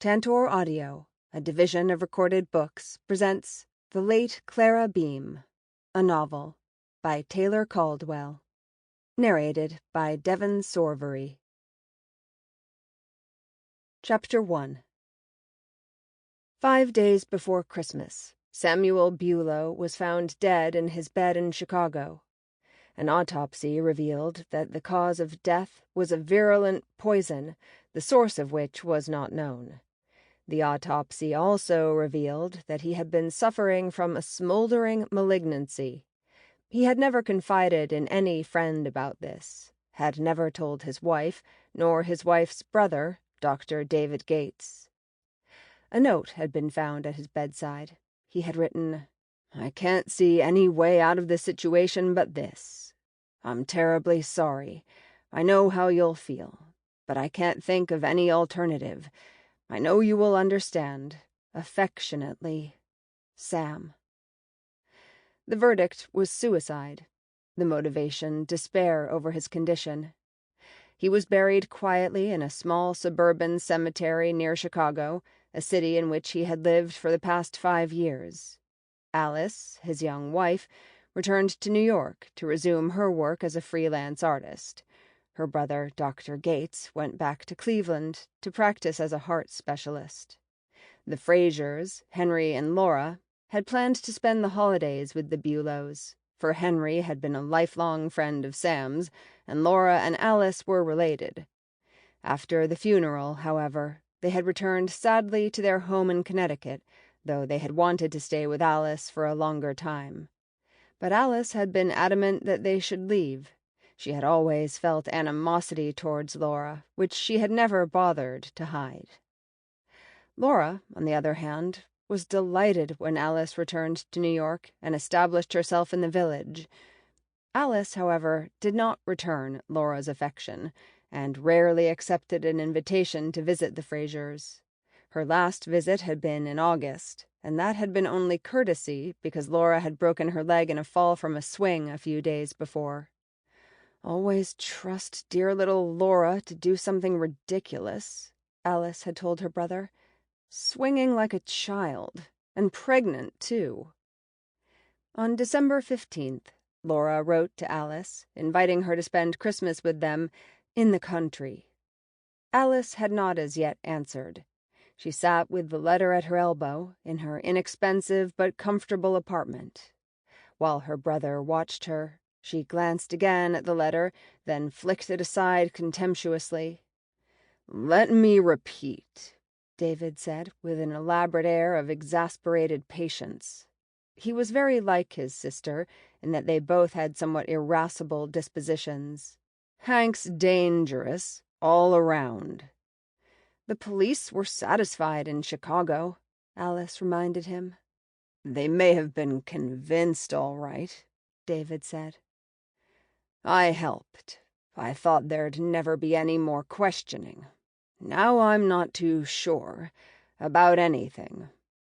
Tantor Audio, a division of Recorded Books, presents The Late Clara Beame, a novel by Taylor Caldwell, narrated by Devon Sorvari. Chapter 1. 5 days before Christmas, Samuel Bullowe was found dead in his bed in Chicago. An autopsy revealed that the cause of death was a virulent poison, the source of which was not known. The autopsy also revealed that he had been suffering from a smoldering malignancy. He had never confided in any friend about this, had never told his wife, nor his wife's brother, Dr. David Gates. A note had been found at his bedside. He had written, "I can't see any way out of this situation but this. I'm terribly sorry. I know how you'll feel, but I can't think of any alternative. I know you will understand. Affectionately, Sam." The verdict was suicide. The motivation, despair over his condition. He was buried quietly in a small suburban cemetery near Chicago, a city in which he had lived for the past 5 years. Alice, his young wife, returned to New York to resume her work as a freelance artist. Her brother, Dr. Gates, went back to Cleveland to practice as a heart specialist. The Fraziers, Henry and Laura, had planned to spend the holidays with the Bullowes, for Henry had been a lifelong friend of Sam's, and Laura and Alice were related. After the funeral, however, they had returned sadly to their home in Connecticut, though they had wanted to stay with Alice for a longer time. But Alice had been adamant that they should leave. She had always felt animosity towards Laura, which she had never bothered to hide. Laura, on the other hand, was delighted when Alice returned to New York and established herself in the village. Alice, however, did not return Laura's affection, and rarely accepted an invitation to visit the Fraziers. Her last visit had been in August, and that had been only courtesy because Laura had broken her leg in a fall from a swing a few days before. "Always trust dear little Laura to do something ridiculous," Alice had told her brother. "Swinging like a child, and pregnant, too." On December 15th, Laura wrote to Alice, inviting her to spend Christmas with them in the country. Alice had not as yet answered. She sat with the letter at her elbow in her inexpensive but comfortable apartment. While her brother watched her, she glanced again at the letter, then flicked it aside contemptuously. "Let me repeat," David said, with an elaborate air of exasperated patience. He was very like his sister, in that they both had somewhat irascible dispositions. "Hank's dangerous, all around." "The police were satisfied in Chicago," Alice reminded him. "They may have been convinced, all right," David said. "I helped. I thought there'd never be any more questioning. Now I'm not too sure about anything.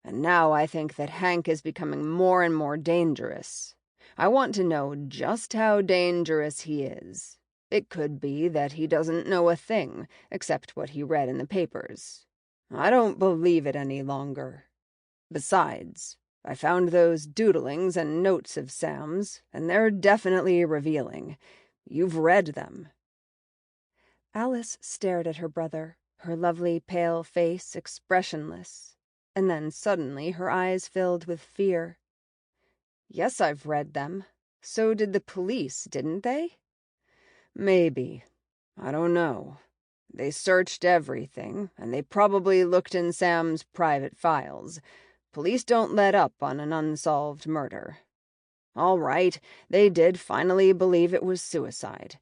And now I think that Hank is becoming more and more dangerous. I want to know just how dangerous he is. It could be that he doesn't know a thing, except what he read in the papers. I don't believe it any longer. Besides, I found those doodlings and notes of Sam's, and they're definitely revealing. You've read them." Alice stared at her brother, her lovely pale face expressionless, and then suddenly her eyes filled with fear. "Yes, I've read them. So did the police, didn't they?" "Maybe. I don't know. They searched everything, and they probably looked in Sam's private files. Police don't let up on an unsolved murder. All right, they did finally believe it was suicide.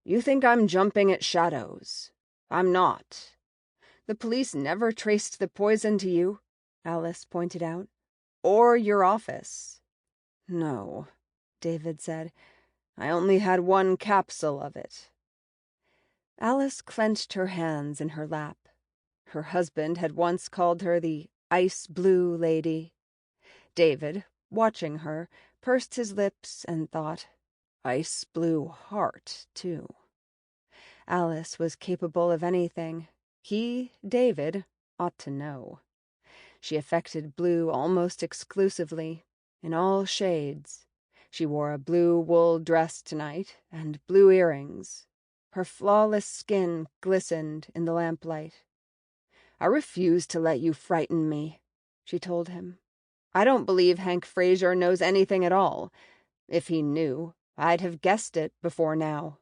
You think I'm jumping at shadows. I'm not. The police never traced the poison to you," Alice pointed out, "or your office." "No," David said. "I only had one capsule of it." Alice clenched her hands in her lap. Her husband had once called her the ice blue lady. David, watching her, pursed his lips and thought, ice blue heart, too. Alice was capable of anything. He, David, ought to know. She affected blue almost exclusively, in all shades. She wore a blue wool dress tonight, and blue earrings. Her flawless skin glistened in the lamplight. "I refuse to let you frighten me," she told him. "I don't believe Hank Frazier knows anything at all. If he knew, I'd have guessed it before now."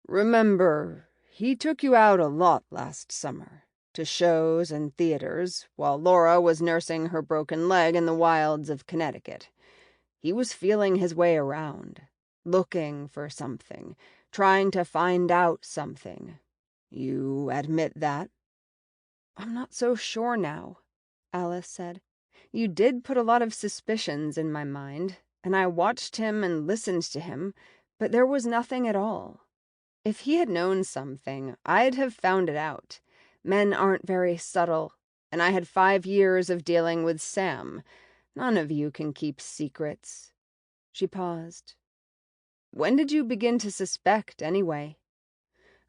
"Remember, he took you out a lot last summer, to shows and theaters, while Laura was nursing her broken leg in the wilds of Connecticut. He was feeling his way around, looking for something, trying to find out something. You admit that?" "I'm not so sure now," Alice said. "You did put a lot of suspicions in my mind, and I watched him and listened to him, but there was nothing at all. If he had known something, I'd have found it out. Men aren't very subtle, and I had 5 years of dealing with Sam. None of you can keep secrets." She paused. "When did you begin to suspect, anyway?"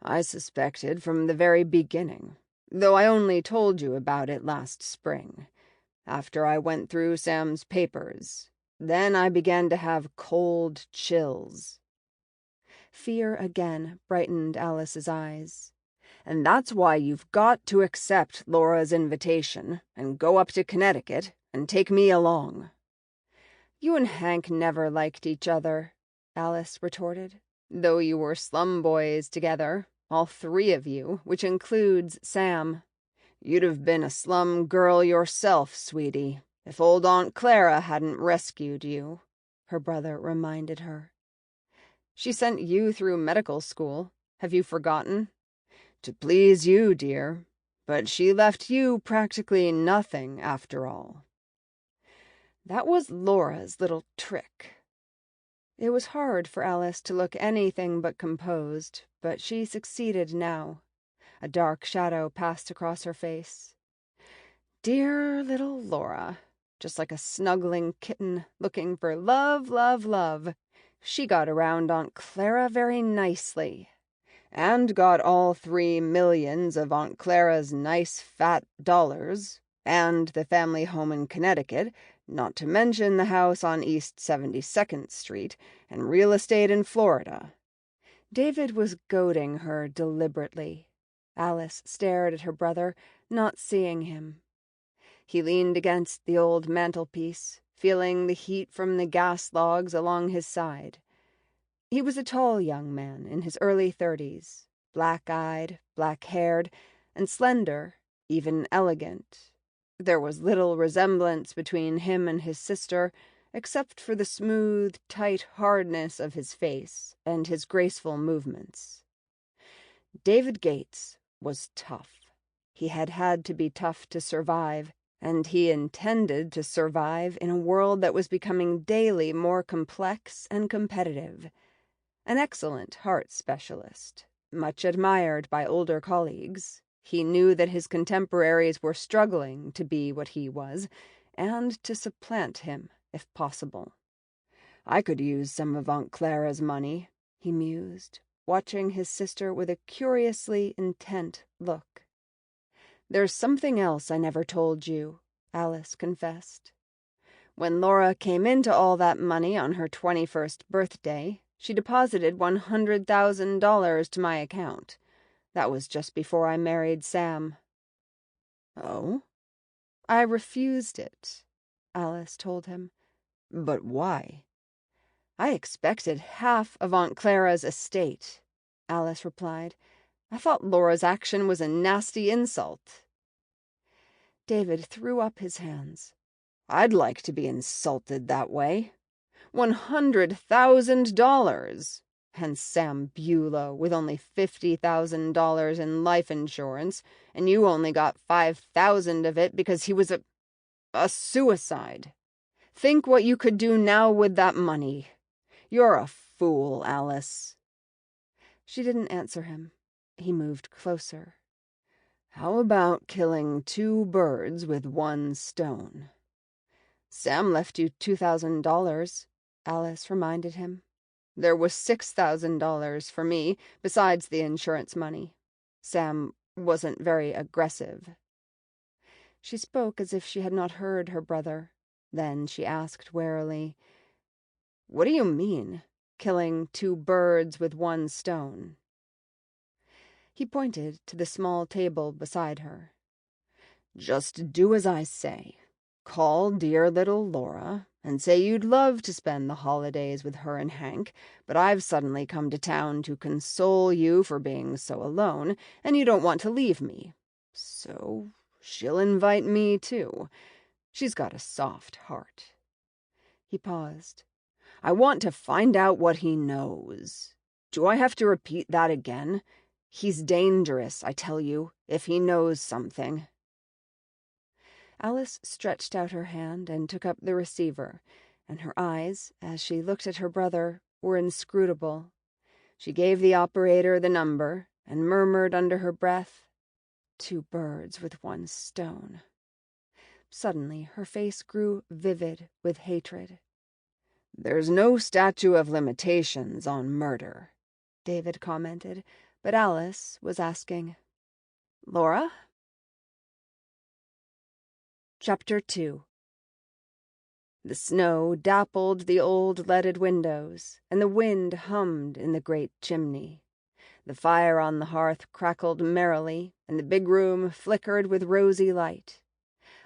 "I suspected from the very beginning, though I only told you about it last spring, after I went through Sam's papers. Then I began to have cold chills." Fear again brightened Alice's eyes. "And that's why you've got to accept Laura's invitation and go up to Connecticut and take me along." "You and Hank never liked each other," Alice retorted, "though you were slum boys together, all 3 of you, which includes Sam." "You'd have been a slum girl yourself, sweetie, if old Aunt Clara hadn't rescued you," her brother reminded her. "She sent you through medical school. Have you forgotten?" "To please you, dear. But she left you practically nothing after all." "That was Laura's little trick." It was hard for Alice to look anything but composed, but she succeeded now. A dark shadow passed across her face. "Dear little Laura, just like a snuggling kitten looking for love, love, love. She got around Aunt Clara very nicely, and got all 3 millions of Aunt Clara's nice fat dollars, and the family home in Connecticut, not to mention the house on East 72nd Street, and real estate in Florida." David was goading her deliberately. Alice stared at her brother, not seeing him. He leaned against the old mantelpiece, feeling the heat from the gas logs along his side. He was a tall young man in his early 30s, black-eyed, black-haired, and slender, even elegant. There was little resemblance between him and his sister, except for the smooth, tight hardness of his face and his graceful movements. David Gates was tough. He had had to be tough to survive, and he intended to survive in a world that was becoming daily more complex and competitive. An excellent heart specialist, much admired by older colleagues, he knew that his contemporaries were struggling to be what he was, and to supplant him, if possible. "I could use some of Aunt Clara's money," he mused, watching his sister with a curiously intent look. "There's something else I never told you," Alice confessed. "When Laura came into all that money on her 21st birthday, she deposited $100,000 to my account. That was just before I married Sam." "Oh?" "I refused it," Alice told him. "But why?" "I expected half of Aunt Clara's estate," Alice replied. "I thought Laura's action was a nasty insult." David threw up his hands. "I'd like to be insulted that way. $100,000! And Sam Bullowe with only $50,000 in life insurance, and you only got 5,000 of it because he was a suicide. Think what you could do now with that money. You're a fool, Alice." She didn't answer him. He moved closer. "How about killing 2 birds with 1 stone?" "Sam left you $2,000, Alice reminded him. "There was $6,000 for me, besides the insurance money. Sam wasn't very aggressive." She spoke as if she had not heard her brother. Then she asked warily, "What do you mean, killing 2 birds with 1 stone?" He pointed to the small table beside her. "Just do as I say. Call dear little Laura and say you'd love to spend the holidays with her and Hank, but I've suddenly come to town to console you for being so alone, and you don't want to leave me. So she'll invite me, too. She's got a soft heart." He paused. "I want to find out what he knows. Do I have to repeat that again? He's dangerous, I tell you, if he knows something." Alice stretched out her hand and took up the receiver, and her eyes, as she looked at her brother, were inscrutable. She gave the operator the number and murmured under her breath, "2 birds with 1 stone." Suddenly her face grew vivid with hatred. "There's no statute of limitations on murder," David commented, but Alice was asking, "Laura?" Chapter 2. The snow dappled the old leaded windows, and the wind hummed in the great chimney. The fire on the hearth crackled merrily, and the big room flickered with rosy light.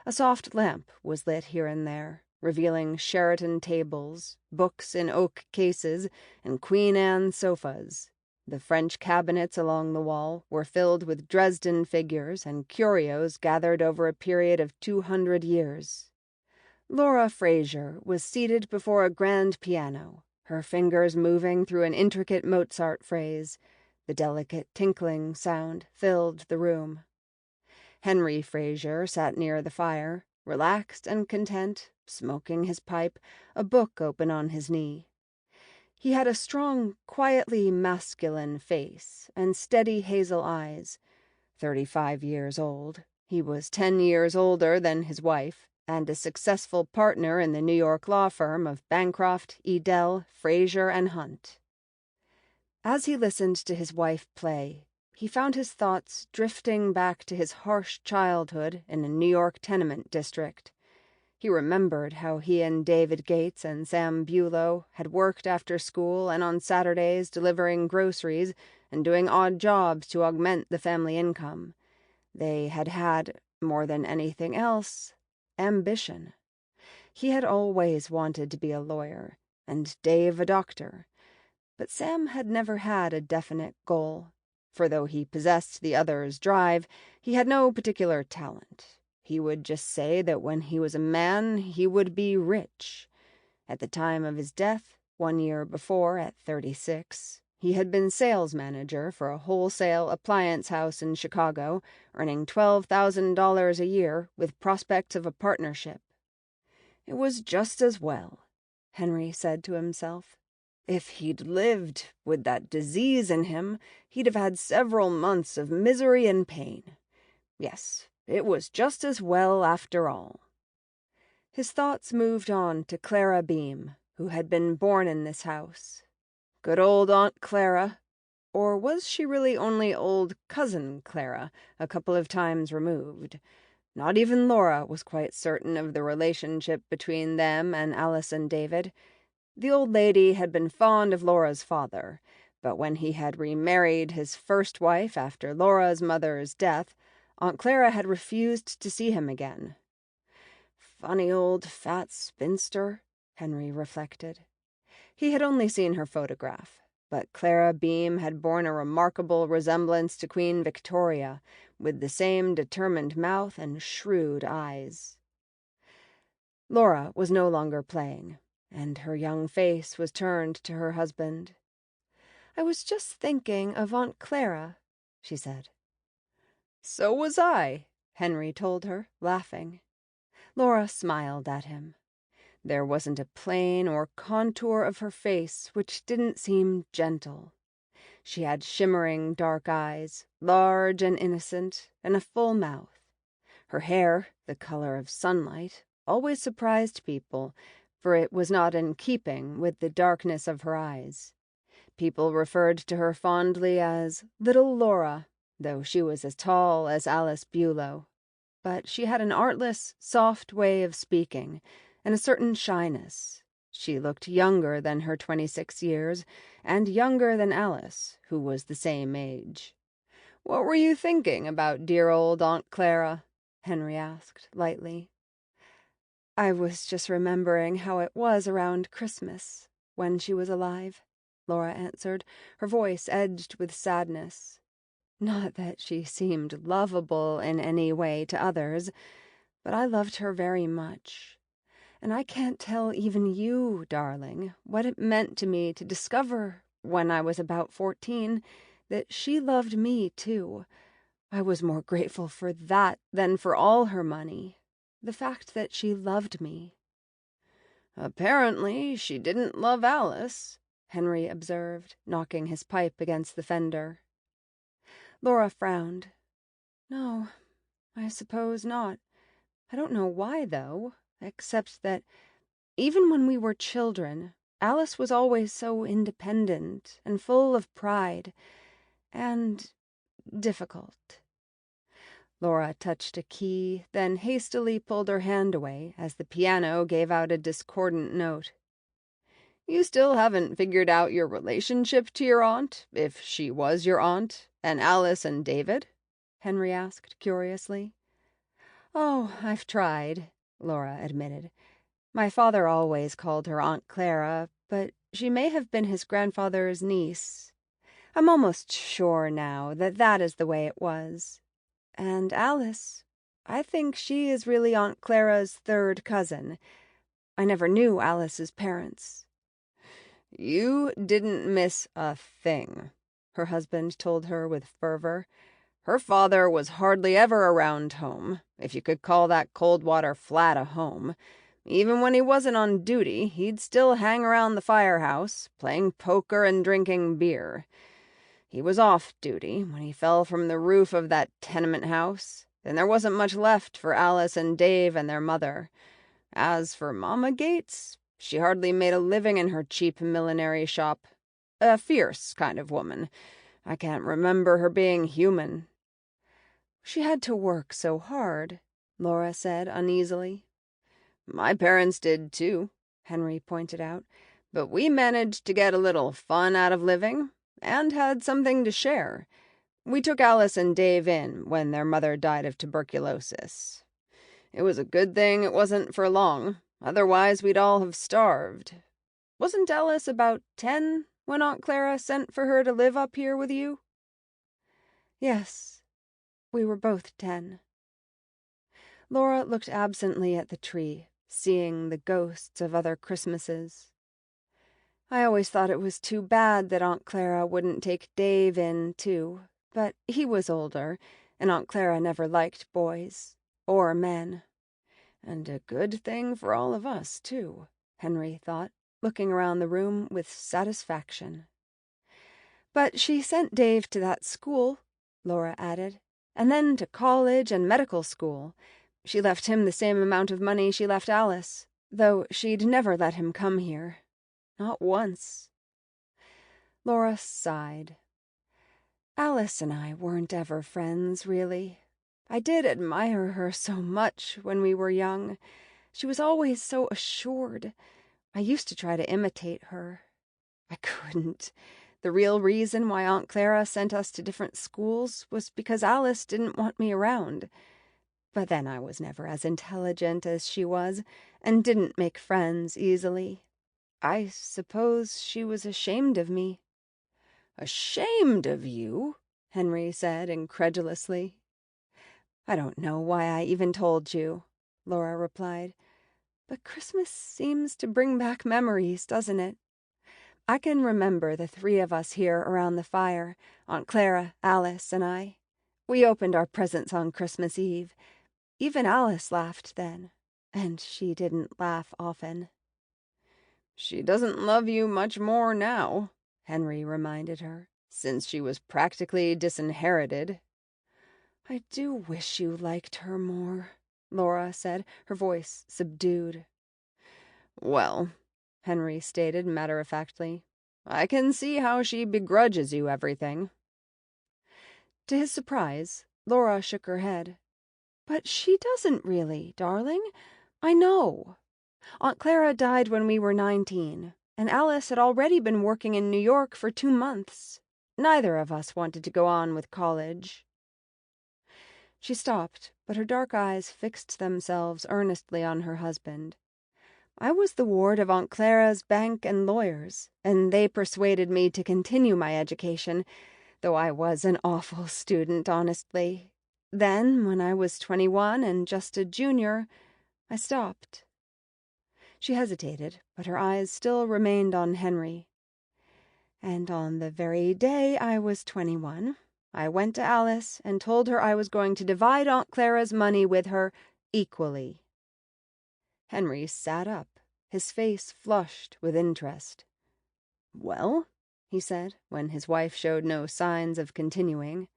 A soft lamp was lit here and there, revealing Sheraton tables, books in oak cases, and Queen Anne sofas. The French cabinets along the wall were filled with Dresden figures and curios gathered over a period of 200 years. Laura Frazier was seated before a grand piano, her fingers moving through an intricate Mozart phrase. The delicate tinkling sound filled the room. Henry Frazier sat near the fire, relaxed and content, smoking his pipe, a book open on his knee. He had a strong, quietly masculine face and steady hazel eyes. 35 years old, he was 10 years older than his wife, and a successful partner in the New York law firm of Bancroft, Edel, Frazier, and Hunt. As he listened to his wife play, he found his thoughts drifting back to his harsh childhood in a New York tenement district. He remembered how he and David Gates and Sam Bullowe had worked after school and on Saturdays delivering groceries and doing odd jobs to augment the family income. They had had, more than anything else, ambition. He had always wanted to be a lawyer, and Dave a doctor. But Sam had never had a definite goal, for though he possessed the other's drive, he had no particular talent. He would just say that when he was a man, he would be rich. At the time of his death, 1 year before, at 36, he had been sales manager for a wholesale appliance house in Chicago, earning $12,000 a year with prospects of a partnership. It was just as well, Henry said to himself. If he'd lived with that disease in him, he'd have had several months of misery and pain. Yes, it was just as well after all. His thoughts moved on to Clara Beame, who had been born in this house. Good old Aunt Clara. Or was she really only old Cousin Clara, a couple of times removed? Not even Laura was quite certain of the relationship between them and Alice and David. The old lady had been fond of Laura's father, but when he had remarried his first wife after Laura's mother's death, Aunt Clara had refused to see him again. Funny old fat spinster, Henry reflected. He had only seen her photograph, but Clara Beame had borne a remarkable resemblance to Queen Victoria, with the same determined mouth and shrewd eyes. Laura was no longer playing, and her young face was turned to her husband. "I was just thinking of Aunt Clara," she said. "So was I," Henry told her, laughing. Laura smiled at him. There wasn't a plane or contour of her face which didn't seem gentle. She had shimmering dark eyes, large and innocent, and a full mouth. Her hair, the color of sunlight, always surprised people, for it was not in keeping with the darkness of her eyes. People referred to her fondly as Little Laura, though she was as tall as Alice Bullowe. But she had an artless, soft way of speaking, and a certain shyness. She looked younger than her 26 years, and younger than Alice, who was the same age. "What were you thinking about dear old Aunt Clara?" Henry asked, lightly. "I was just remembering how it was around Christmas, when she was alive," Laura answered, her voice edged with sadness. Not that she seemed lovable in any way to others, but I loved her very much. And I can't tell even you, darling, what it meant to me to discover, when I was about 14, that she loved me, too. I was more grateful for that than for all her money. The fact that she loved me. "Apparently she didn't love Alice," Henry observed, knocking his pipe against the fender. Laura frowned. "No, I suppose not. I don't know why, though, except that even when we were children, Alice was always so independent and full of pride, and difficult." Laura touched a key, then hastily pulled her hand away as the piano gave out a discordant note. "You still haven't figured out your relationship to your aunt, if she was your aunt, and Alice and David?" Henry asked curiously. "Oh, I've tried," Laura admitted. "My father always called her Aunt Clara, but she may have been his grandfather's niece. I'm almost sure now that that is the way it was. And Alice, I think she is really Aunt Clara's third cousin. I never knew Alice's parents." "You didn't miss a thing," her husband told her with fervor. "Her father was hardly ever around home, if you could call that Coldwater Flat a home. Even when he wasn't on duty, he'd still hang around the firehouse, playing poker and drinking beer. He was off duty when he fell from the roof of that tenement house. Then there wasn't much left for Alice and Dave and their mother. As for Mama Gates, she hardly made a living in her cheap millinery shop. A fierce kind of woman. I can't remember her being human." "She had to work so hard," Laura said uneasily. "My parents did, too," Henry pointed out. "But we managed to get a little fun out of living, and had something to share. We took Alice and Dave in when their mother died of tuberculosis. It was a good thing it wasn't for long, otherwise we'd all have starved. Wasn't Alice about 10 when Aunt Clara sent for her to live up here with you?" "Yes, we were both 10. Laura looked absently at the tree, seeing the ghosts of other Christmases. "I always thought it was too bad that Aunt Clara wouldn't take Dave in, too, but he was older, and Aunt Clara never liked boys, or men. And a good thing for all of us, too," Henry thought, looking around the room with satisfaction. "But she sent Dave to that school," Laura added, "and then to college and medical school. She left him the same amount of money she left Alice, though she'd never let him come here. Not once." Laura sighed. "Alice and I weren't ever friends, really. I did admire her so much when we were young. She was always so assured. I used to try to imitate her. I couldn't. The real reason why Aunt Clara sent us to different schools was because Alice didn't want me around. But then I was never as intelligent as she was, and didn't make friends easily. I suppose she was ashamed of me." "Ashamed of you?" Henry said incredulously. "I don't know why I even told you," Laura replied. "But Christmas seems to bring back memories, doesn't it? I can remember the three of us here around the fire, Aunt Clara, Alice, and I. We opened our presents on Christmas Eve. Even Alice laughed then, and she didn't laugh often." "She doesn't love you much more now," Henry reminded her, "since she was practically disinherited." "I do wish you liked her more," Laura said, her voice subdued. "Well," Henry stated matter-of-factly, "I can see how she begrudges you everything." To his surprise, Laura shook her head. "But she doesn't really, darling. I know. Aunt Clara died when we were 19, and Alice had already been working in New York for 2 months. Neither of us wanted to go on with college." She stopped, but her dark eyes fixed themselves earnestly on her husband. "I was the ward of Aunt Clara's bank and lawyers, and they persuaded me to continue my education, though I was an awful student, honestly. Then, when I was 21 and just a junior, I stopped." She hesitated, but her eyes still remained on Henry. "And on the very day I was 21, I went to Alice and told her I was going to divide Aunt Clara's money with her equally." Henry sat up, his face flushed with interest. "Well?" he said, when his wife showed no signs of continuing.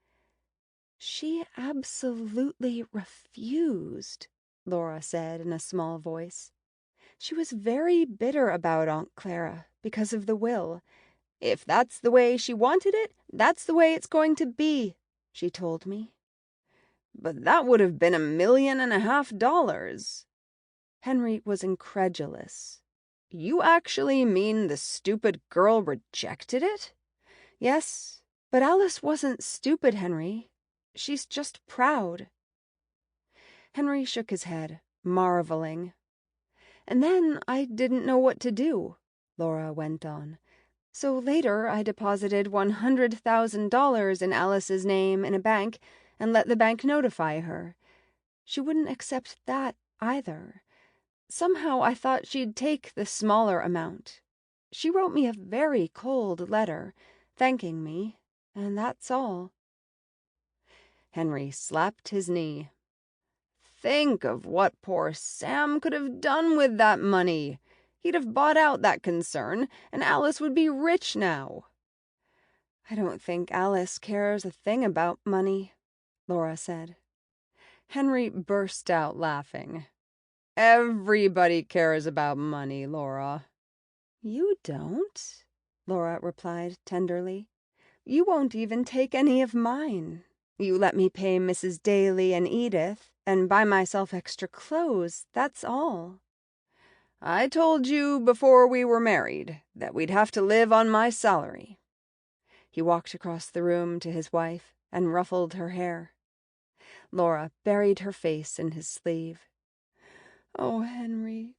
"She absolutely refused," Laura said in a small voice. "She was very bitter about Aunt Clara because of the will. 'If that's the way she wanted it, that's the way it's going to be,' she told me." "But that would have been $1.5 million." Henry was incredulous. "You actually mean the stupid girl rejected it?" "Yes, but Alice wasn't stupid, Henry. She's just proud." Henry shook his head, marveling. "And then I didn't know what to do," Laura went on. "So later I deposited $100,000 in Alice's name in a bank and let the bank notify her. She wouldn't accept that either. Somehow I thought she'd take the smaller amount. She wrote me a very cold letter, thanking me, and that's all." Henry slapped his knee. "Think of what poor Sam could have done with that money. He'd have bought out that concern, and Alice would be rich now." "I don't think Alice cares a thing about money," Laura said. Henry burst out laughing. "Everybody cares about money, Laura." "You don't," Laura replied tenderly. "You won't even take any of mine. You let me pay Mrs. Daly and Edith, and buy myself extra clothes, that's all." "I told you before we were married that we'd have to live on my salary." He walked across the room to his wife and ruffled her hair. Laura buried her face in his sleeve. "Oh, Henry,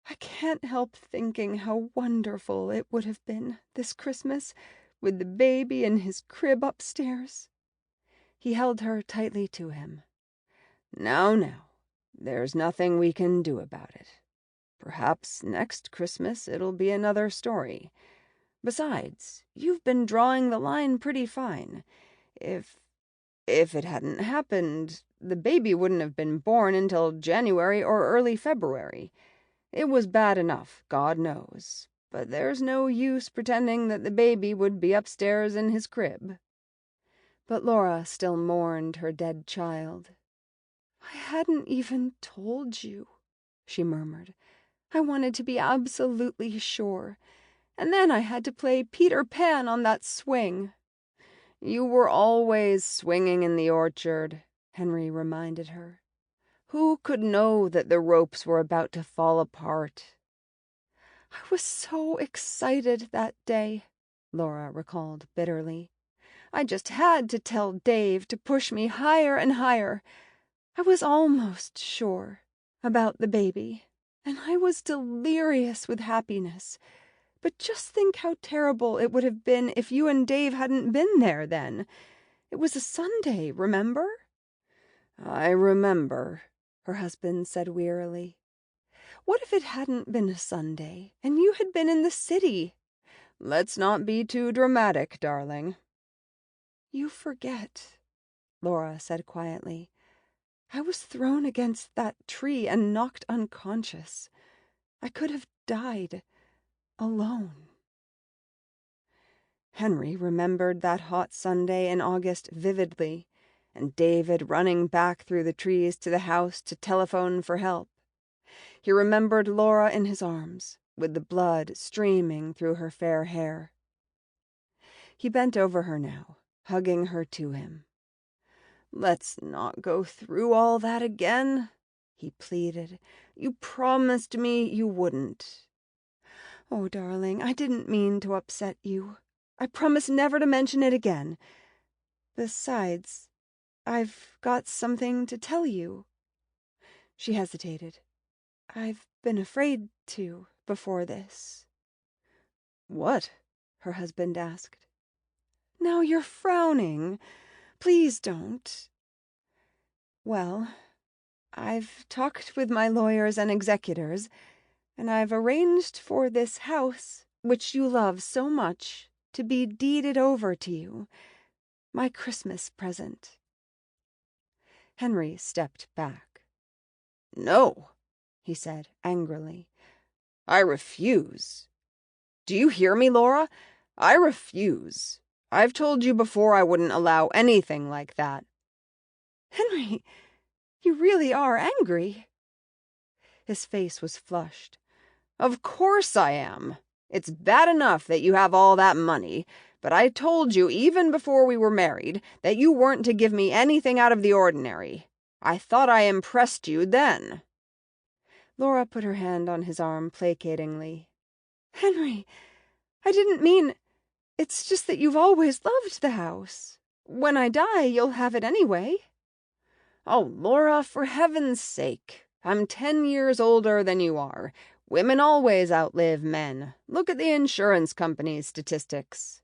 I can't help thinking how wonderful it would have been this Christmas with the baby in his crib upstairs." He held her tightly to him. Now, there's nothing we can do about it. Perhaps next Christmas it'll be another story. Besides, you've been drawing the line pretty fine. If it hadn't happened, the baby wouldn't have been born until January or early February. It was bad enough, God knows, but there's no use pretending that the baby would be upstairs in his crib." But Laura still mourned her dead child. "I hadn't even told you," she murmured. "I wanted to be absolutely sure, and then I had to play Peter Pan on that swing." "You were always swinging in the orchard," Henry reminded her. "Who could know that the ropes were about to fall apart?" "I was so excited that day," Laura recalled bitterly. "I just had to tell Dave to push me higher and higher. I was almost sure about the baby, and I was delirious with happiness. But just think how terrible it would have been if you and Dave hadn't been there then. It was a Sunday, remember?" "I remember," her husband said wearily. "What if it hadn't been a Sunday, and you had been in the city?" "Let's not be too dramatic, darling." "You forget," Laura said quietly. "I was thrown against that tree and knocked unconscious. I could have died alone." Henry remembered that hot Sunday in August vividly, and David running back through the trees to the house to telephone for help. He remembered Laura in his arms, with the blood streaming through her fair hair. He bent over her now, hugging her to him. "Let's not go through all that again," he pleaded. "You promised me you wouldn't." "Oh, darling, I didn't mean to upset you. I promise never to mention it again. Besides, I've got something to tell you." She hesitated. "I've been afraid to before this." "What?" her husband asked. "Now you're frowning. Please don't." "Well, I've talked with my lawyers and executors, and I've arranged for this house, which you love so much, to be deeded over to you. My Christmas present." Henry stepped back. "No," he said angrily. "I refuse. Do you hear me, Laura? I refuse. I've told you before I wouldn't allow anything like that." "Henry, you really are angry." His face was flushed. "Of course I am. It's bad enough that you have all that money, but I told you even before we were married that you weren't to give me anything out of the ordinary. I thought I impressed you then." Laura put her hand on his arm placatingly. "Henry, I didn't mean... It's just that you've always loved the house. When I die, you'll have it anyway." "Oh, Laura, for heaven's sake. I'm 10 years older than you are. Women always outlive men. Look at the insurance company's statistics."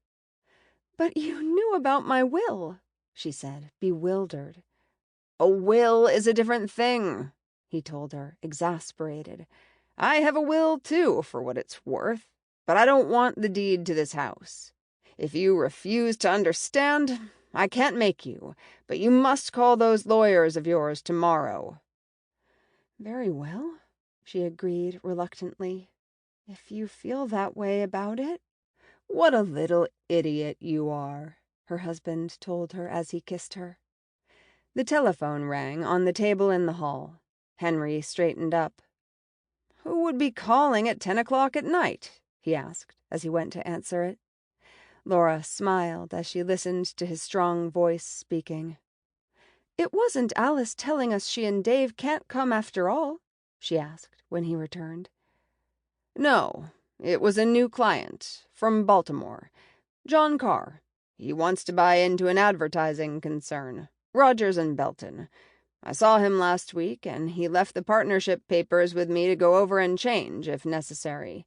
"But you knew about my will," she said, bewildered. "A will is a different thing," he told her, exasperated. "I have a will, too, for what it's worth, but I don't want the deed to this house. If you refuse to understand, I can't make you, but you must call those lawyers of yours tomorrow." "Very well," she agreed reluctantly. "If you feel that way about it." "What a little idiot you are," her husband told her as he kissed her. The telephone rang on the table in the hall. Henry straightened up. "Who would be calling at 10 o'clock at night?" he asked as he went to answer it. Laura smiled as she listened to his strong voice speaking. "It wasn't Alice telling us she and Dave can't come after all?" she asked when he returned. "No, it was a new client from Baltimore. John Carr. He wants to buy into an advertising concern, Rogers and Belton. I saw him last week, and he left the partnership papers with me to go over and change, if necessary.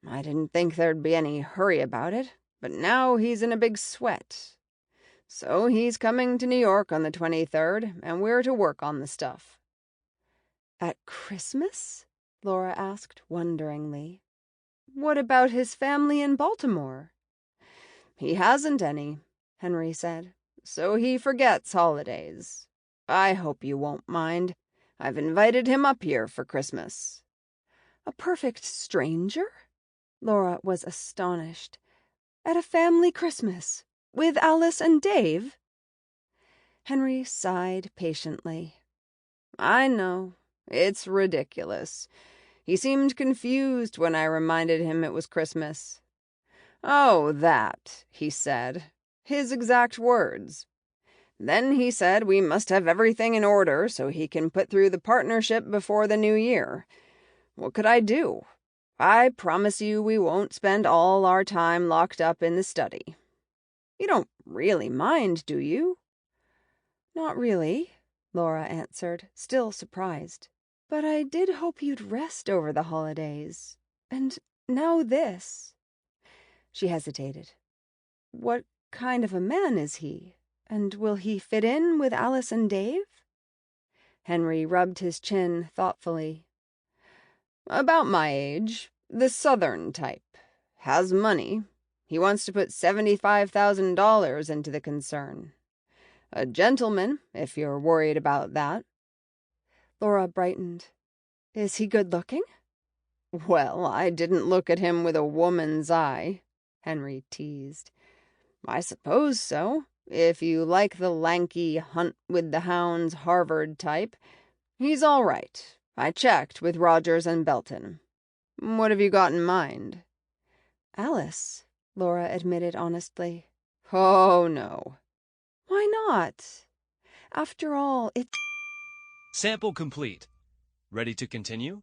I didn't think there'd be any hurry about it, but now he's in a big sweat. So he's coming to New York on the 23rd, and we're to work on the stuff." "At Christmas?" Laura asked wonderingly. "What about his family in Baltimore?" "He hasn't any," Henry said, "so he forgets holidays. I hope you won't mind. I've invited him up here for Christmas." "A perfect stranger?" Laura was astonished. "At a family Christmas? With Alice and Dave?" Henry sighed patiently. "I know. It's ridiculous. He seemed confused when I reminded him it was Christmas. 'Oh, that,' he said. His exact words. Then he said we must have everything in order so he can put through the partnership before the new year. What could I do? I promise you we won't spend all our time locked up in the study. You don't really mind, do you?" "Not really," Laura answered, still surprised. "But I did hope you'd rest over the holidays. And now this." She hesitated. "What kind of a man is he? And will he fit in with Alice and Dave?" Henry rubbed his chin thoughtfully. "About my age. The Southern type. Has money. He wants to put $75,000 into the concern. A gentleman, if you're worried about that." Laura brightened. "Is he good-looking?" "Well, I didn't look at him with a woman's eye," Henry teased. "I suppose so, if you like the lanky, hunt-with-the-hounds Harvard type. He's all right. I checked with Rogers and Belton. What have you got in mind?" "Alice," Laura admitted honestly. "Oh, no." "Why not?" After all, it's... Sample complete. Ready to continue?